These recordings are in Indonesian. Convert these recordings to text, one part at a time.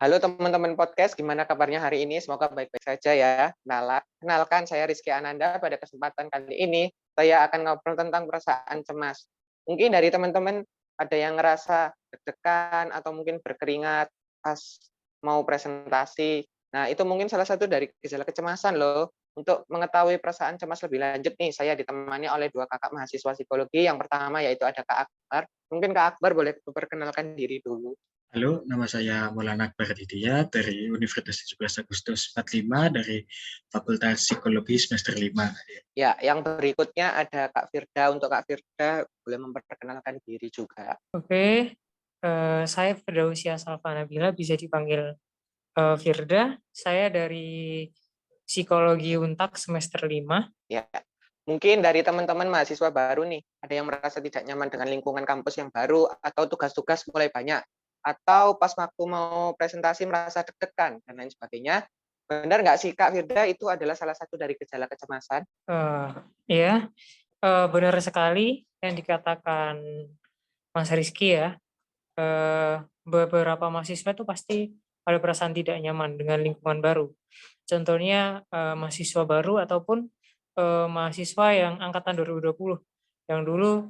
Halo teman-teman podcast, gimana kabarnya hari ini? Semoga baik-baik saja ya. Kenalkan, saya Rizky Ananda. Pada kesempatan kali ini, saya akan ngobrol tentang perasaan cemas. Mungkin dari teman-teman ada yang ngerasa deg-degan atau mungkin berkeringat pas mau presentasi. Nah, itu mungkin salah satu dari gejala kecemasan loh. Untuk mengetahui perasaan cemas lebih lanjut nih, saya ditemani oleh dua kakak mahasiswa psikologi. Yang pertama yaitu ada Kak Akbar. Mungkin Kak Akbar boleh memperkenalkan diri dulu. Halo, nama saya Maulana Akbar Aditya dari Universitas 17 Agustus 45 dari Fakultas Psikologi semester 5. Ya, yang berikutnya ada Kak Firda. Untuk Kak Firda, boleh memperkenalkan diri juga. Oke, saya Firdausia Salva Nabila, bisa dipanggil Firda. Saya dari Psikologi Untak semester 5. Ya, mungkin dari teman-teman mahasiswa baru nih, ada yang merasa tidak nyaman dengan lingkungan kampus yang baru, atau tugas-tugas mulai banyak, atau pas waktu mau presentasi merasa deg-degan, dan lain sebagainya. Benar nggak sih Kak Firda, itu adalah salah satu dari gejala kecemasan? Ya, benar sekali yang dikatakan Mas Rizky ya. Beberapa mahasiswa itu pasti ada perasaan tidak nyaman dengan lingkungan baru. Contohnya mahasiswa baru ataupun mahasiswa yang angkatan 2020 yang dulu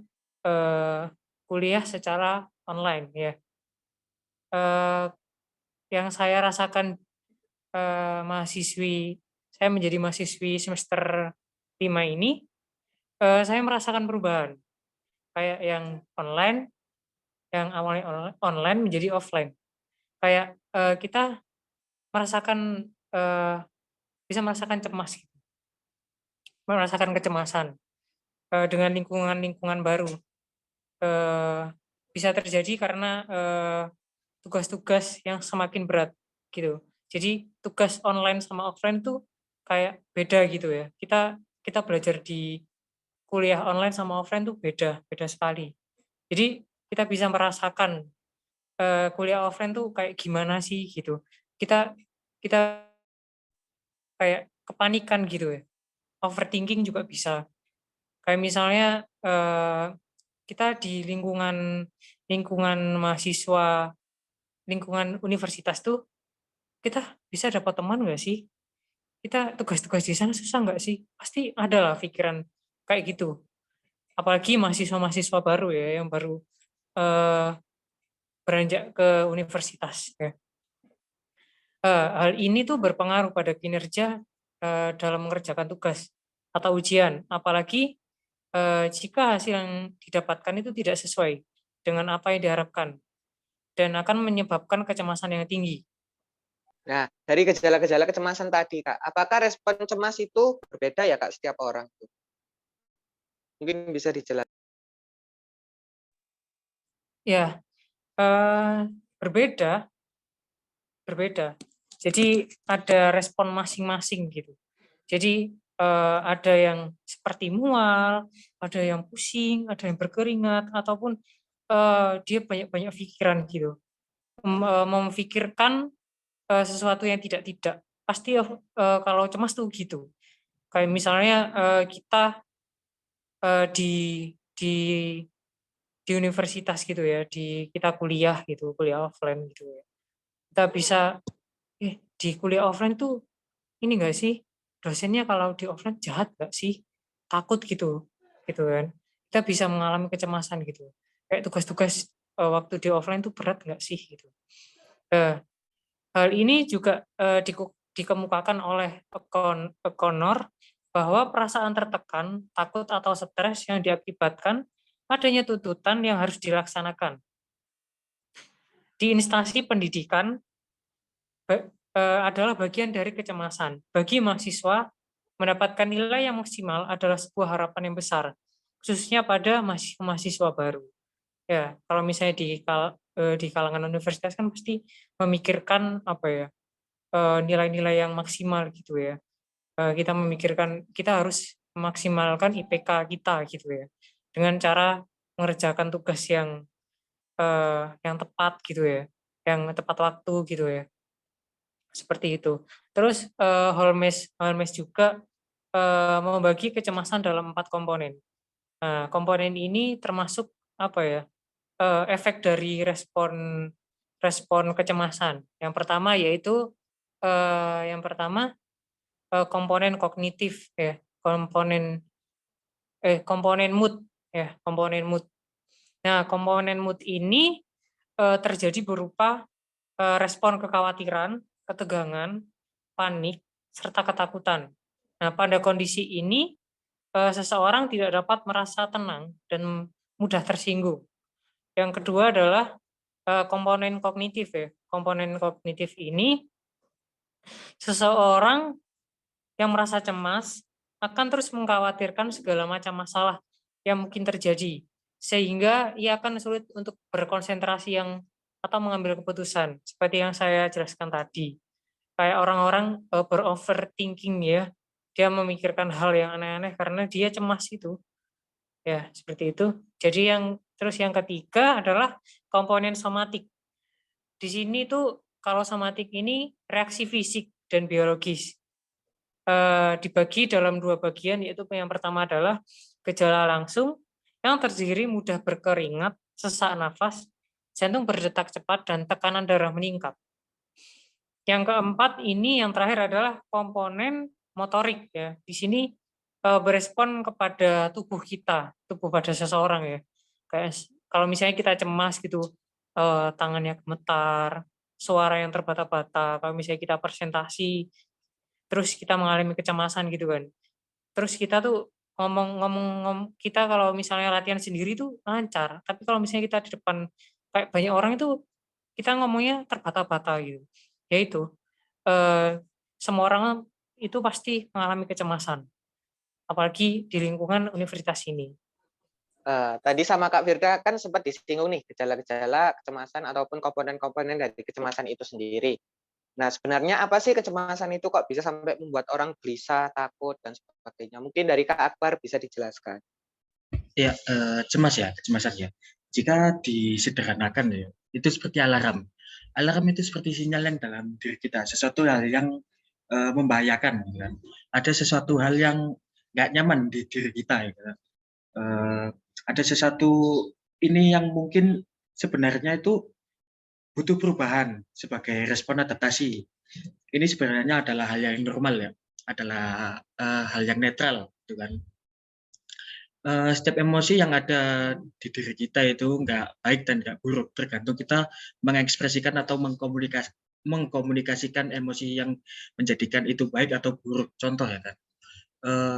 kuliah secara online ya. Yang saya rasakan saya menjadi mahasiswi semester 5 ini, saya merasakan perubahan kayak yang online, yang awalnya online menjadi offline. Kayak kita merasakan bisa merasakan cemas gitu, merasakan kecemasan dengan lingkungan-lingkungan baru. Bisa terjadi karena tugas-tugas yang semakin berat gitu. Jadi tugas online sama offline tuh kayak beda gitu ya. Kita belajar di kuliah online sama offline tuh beda, beda sekali. Jadi kita bisa merasakan kuliah offline tuh kayak gimana sih gitu. Kita kita kayak kepanikan gitu ya. Overthinking juga bisa. Kayak misalnya kita di lingkungan lingkungan mahasiswa, lingkungan universitas tuh kita bisa dapat teman nggak sih? Kita tugas-tugas di sana susah nggak sih? Pasti ada lah pikiran kayak gitu. Apalagi mahasiswa-mahasiswa baru ya, yang baru eh, beranjak ke universitas. Ya. Hal ini tuh berpengaruh pada kinerja dalam mengerjakan tugas atau ujian. Apalagi jika hasil yang didapatkan itu tidak sesuai dengan apa yang diharapkan dan akan menyebabkan kecemasan yang tinggi. Nah, dari gejala-gejala kecemasan tadi, Kak, apakah respon cemas itu berbeda ya, Kak, setiap orang? Mungkin bisa dijelaskan. Ya, eh, berbeda, berbeda. Jadi ada respon masing-masing gitu. Jadi ada yang seperti mual, ada yang pusing, ada yang berkeringat, ataupun dia banyak-banyak pikiran gitu, memikirkan sesuatu yang tidak-tidak. Pasti kalau cemas tuh gitu. Kayak misalnya kita di di di universitas gitu ya, kita kuliah gitu, kuliah offline gitu ya. Kita bisa di kuliah offline tuh ini enggak sih, dosennya kalau di offline jahat nggak sih? Takut gitu, gitu kan. Kita bisa mengalami kecemasan gitu. Kayak tugas-tugas waktu di offline tuh berat nggak sih gitu. Eh, Hal ini juga dikemukakan oleh O'Connor bahwa perasaan tertekan, takut atau stres yang diakibatkan adanya tuntutan yang harus dilaksanakan. Di instansi pendidikan adalah bagian dari kecemasan. Bagi mahasiswa, mendapatkan nilai yang maksimal adalah sebuah harapan yang besar, khususnya pada mahasiswa baru. Ya, kalau misalnya di kalangan universitas kan pasti memikirkan apa ya, nilai-nilai yang maksimal gitu ya. Kita memikirkan kita harus memaksimalkan IPK kita gitu ya. Dengan cara mengerjakan tugas yang tepat gitu ya, yang tepat waktu gitu ya. Seperti itu. Terus Holmes juga membagi kecemasan dalam 4 komponen. Nah, komponen ini termasuk apa ya? Efek dari respon kecemasan. Yang pertama yaitu komponen kognitif ya, komponen mood ya, komponen mood. Nah, komponen mood ini terjadi berupa respon kekhawatiran, ketegangan, panik, serta ketakutan. Nah, pada kondisi ini seseorang tidak dapat merasa tenang dan mudah tersinggung. Yang kedua adalah komponen kognitif ya. Komponen kognitif ini seseorang yang merasa cemas akan terus mengkhawatirkan segala macam masalah yang mungkin terjadi, sehingga ia akan sulit untuk berkonsentrasi atau mengambil keputusan seperti yang saya jelaskan tadi. Kayak orang-orang beroverthinking ya, dia memikirkan hal yang aneh-aneh karena dia cemas itu. Ya, seperti itu. Jadi yang ketiga adalah komponen somatik. Di sini tuh kalau somatik ini reaksi fisik dan biologis. Dibagi dalam 2 bagian, yaitu yang pertama adalah gejala langsung yang terdiri mudah berkeringat, sesak nafas, jantung berdetak cepat, dan tekanan darah meningkat. Yang keempat ini yang terakhir adalah komponen motorik ya. Di sini berespon kepada tubuh kita, tubuh pada seseorang ya. Kayak kalau misalnya kita cemas gitu, tangannya gemetar, suara yang terbata-bata. Kalau misalnya kita presentasi, terus kita mengalami kecemasan gitu kan. Terus kita tuh ngomong kita kalau misalnya latihan sendiri tuh lancar, tapi kalau misalnya kita di depan kayak banyak orang itu kita ngomongnya terbata-bata gitu. Yaitu semua orang itu pasti mengalami kecemasan, apalagi di lingkungan universitas ini. Tadi sama Kak Firda kan sempat disinggung nih gejala-gejala kecemasan ataupun komponen-komponen dari kecemasan itu sendiri. Nah, sebenarnya apa sih kecemasan itu kok bisa sampai membuat orang gelisah, takut, dan sebagainya? Mungkin dari Kak Akbar bisa dijelaskan. Ya, kecemasan ya. Jika disederhanakan ya, itu seperti alarm. Alarm itu seperti sinyal yang dalam diri kita, sesuatu hal yang membahayakan. Kan? Ada sesuatu hal yang nggak nyaman di diri kita. Gitu. Ada sesuatu ini yang mungkin sebenarnya itu butuh perubahan sebagai respon adaptasi. Ini sebenarnya adalah hal yang normal ya, adalah hal yang netral, gitu kan. Setiap emosi yang ada di diri kita itu nggak baik dan nggak buruk, tergantung kita mengekspresikan atau mengkomunikasikan emosi yang menjadikan itu baik atau buruk. Contoh ya kan,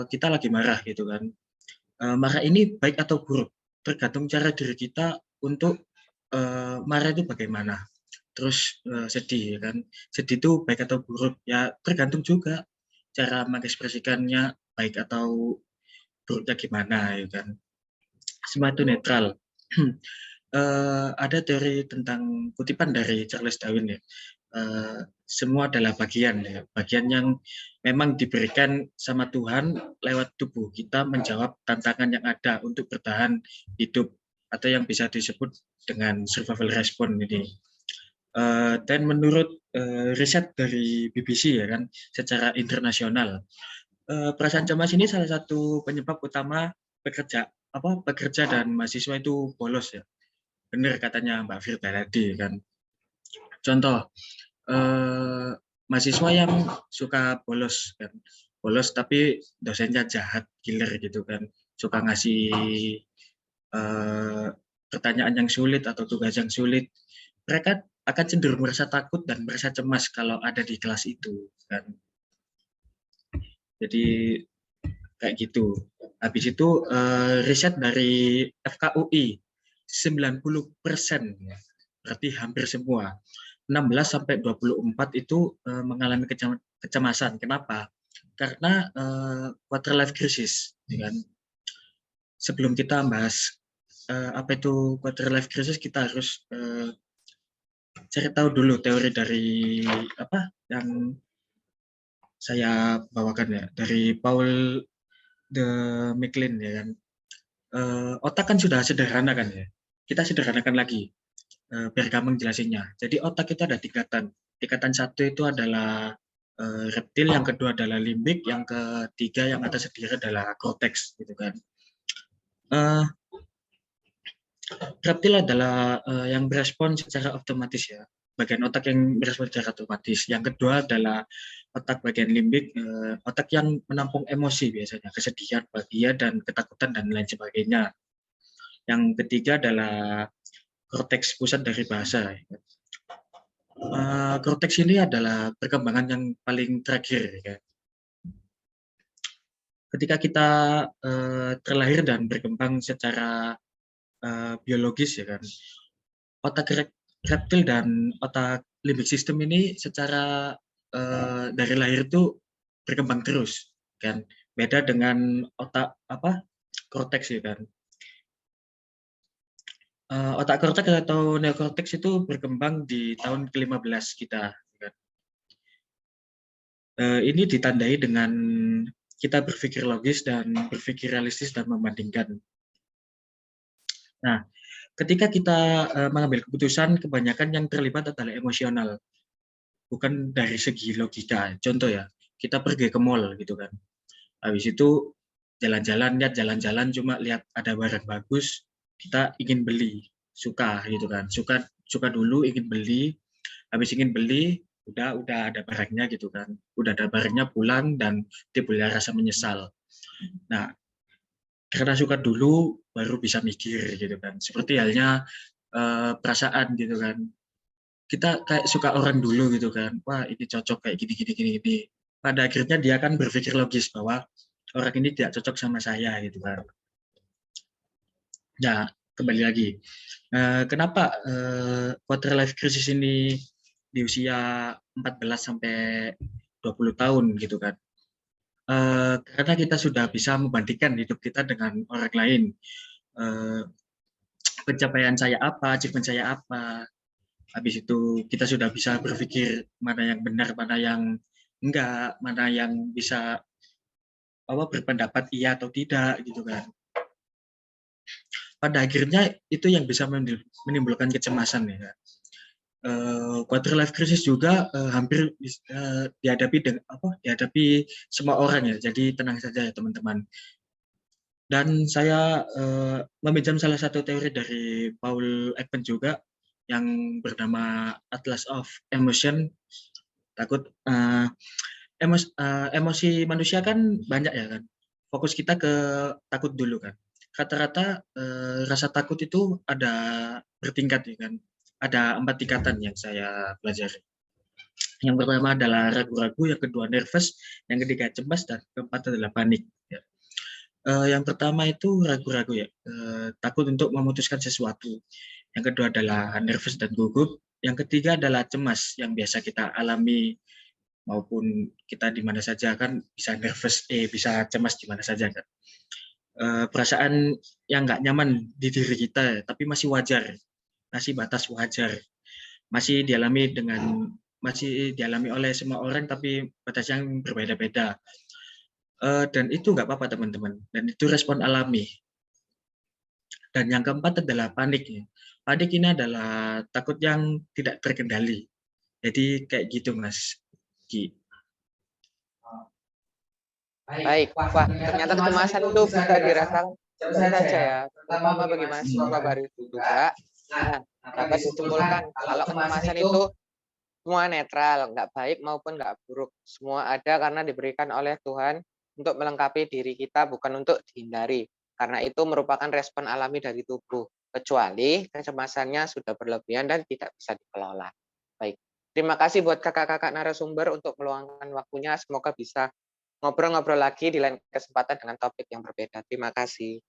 kita lagi marah gitu kan, marah ini baik atau buruk, tergantung cara diri kita untuk marah itu bagaimana. Terus sedih ya kan, sedih itu baik atau buruk, ya tergantung juga cara mengekspresikannya baik atau buruknya gimana ya kan. Semua itu netral. Ada teori tentang kutipan dari Charles Darwin ya. Semua adalah bagian ya, bagian yang memang diberikan sama Tuhan lewat tubuh kita menjawab tantangan yang ada untuk bertahan hidup atau yang bisa disebut dengan survival response ini. Dan menurut riset dari BBC ya kan, secara internasional, perasaan cemas ini salah satu penyebab utama pekerja dan mahasiswa itu bolos ya. Benar katanya Mbak Firda tadi kan. Contoh, mahasiswa yang suka bolos kan, bolos tapi dosennya jahat, killer gitu kan, suka ngasih pertanyaan yang sulit atau tugas yang sulit, mereka akan cenderung merasa takut dan merasa cemas kalau ada di kelas itu kan. Jadi kayak gitu. Habis itu riset dari FKUI 90%, berarti hampir semua 16-24 itu mengalami kecemasan. Kenapa? Karena quarter life crisis. Kan? Sebelum kita bahas apa itu quarter life crisis, kita harus cari tahu dulu teori dari apa yang saya bawakan ya, dari Paul de MacLean ya kan. Otak kan sudah sederhana kan ya. Kita sederhanakan lagi biar gampang jelasinnya. Jadi otak itu ada tingkatan. Tingkatan satu itu adalah reptil, yang kedua adalah limbik, yang ketiga yang atas sendiri adalah cortex gitu kan. Reptil adalah yang berespon secara otomatis ya. bagian otak yang merespons secara otomatis. Yang kedua adalah otak bagian limbik, otak yang menampung emosi biasanya, kesedihan, bahagia, dan ketakutan, dan lain sebagainya. Yang ketiga adalah korteks, pusat dari bahasa. Korteks ini adalah perkembangan yang paling terakhir. Ya. Ketika kita terlahir dan berkembang secara biologis, ya kan, otak reptil dan otak limbik sistem ini secara dari lahir itu berkembang terus, kan. Beda dengan otak korteks, ya kan. Otak korteks atau neokorteks itu berkembang di tahun ke-15 kita. Kan. Ini ditandai dengan kita berpikir logis dan berpikir realistis dan membandingkan. Nah, ketika kita mengambil keputusan, kebanyakan yang terlibat adalah emosional, bukan dari segi logika. Contoh ya, kita pergi ke mall gitu kan. Habis itu jalan-jalan, jalan-jalan cuma lihat ada barang bagus, kita ingin beli, suka gitu kan. Suka dulu, ingin beli, habis ingin beli, udah ada barangnya gitu kan. Udah ada barangnya, pulang dan timbul rasa menyesal. Nah, karena suka dulu baru bisa mikir gitu kan. Seperti halnya perasaan gitu kan. Kita kayak suka orang dulu gitu kan. Wah, ini cocok kayak gini. Pada akhirnya dia akan berpikir logis bahwa orang ini tidak cocok sama saya gitu kan. Nah, kembali lagi. Kenapa quarter life crisis ini di usia 14 sampai 20 tahun gitu kan? Karena kita sudah bisa membandingkan hidup kita dengan orang lain. Pencapaian saya apa, achievement saya apa. Habis itu kita sudah bisa berpikir mana yang benar, mana yang enggak, mana yang bisa berpendapat iya atau tidak gitu kan. Pada akhirnya itu yang bisa menimbulkan kecemasan ya. Quarter life crisis juga hampir dihadapi semua orang ya. Jadi tenang saja ya teman-teman. Dan saya meminjam salah satu teori dari Paul Ekman juga yang bernama Atlas of Emotion. Emosi manusia kan banyak ya kan. Fokus kita ke takut dulu kan. Rata-rata rasa takut itu ada bertingkat ya kan. Ada 4 tingkatan yang saya pelajari. Yang pertama adalah ragu-ragu, yang kedua nervous, yang ketiga cemas, dan keempat adalah panik. Ya. Yang pertama itu ragu-ragu ya, takut untuk memutuskan sesuatu. Yang kedua adalah nervous dan gugup. Yang ketiga adalah cemas yang biasa kita alami maupun kita di mana saja kan bisa nervous, bisa cemas di mana saja kan. Perasaan yang nggak nyaman di diri kita, tapi masih wajar, masih batas wajar, masih dialami oleh semua orang, tapi batas yang berbeda-beda. Dan itu nggak apa-apa teman-teman, dan itu respon alami. Dan yang keempat adalah panik. Panik ini adalah takut yang tidak terkendali. Jadi kayak gitu Mas Ki. Baik, wah ternyata kecemasan itu bisa dirasakan saja ya, terutama bagi mahasiswa baru juga. Nah, dapat disimpulkan kalau kecemasan itu semua netral, nggak baik maupun nggak buruk. Semua ada karena diberikan oleh Tuhan untuk melengkapi diri kita, bukan untuk dihindari. Karena itu merupakan respon alami dari tubuh, kecuali kecemasannya sudah berlebihan dan tidak bisa dikelola. Baik, terima kasih buat kakak-kakak narasumber untuk meluangkan waktunya. Semoga bisa ngobrol-ngobrol lagi di lain kesempatan dengan topik yang berbeda. Terima kasih.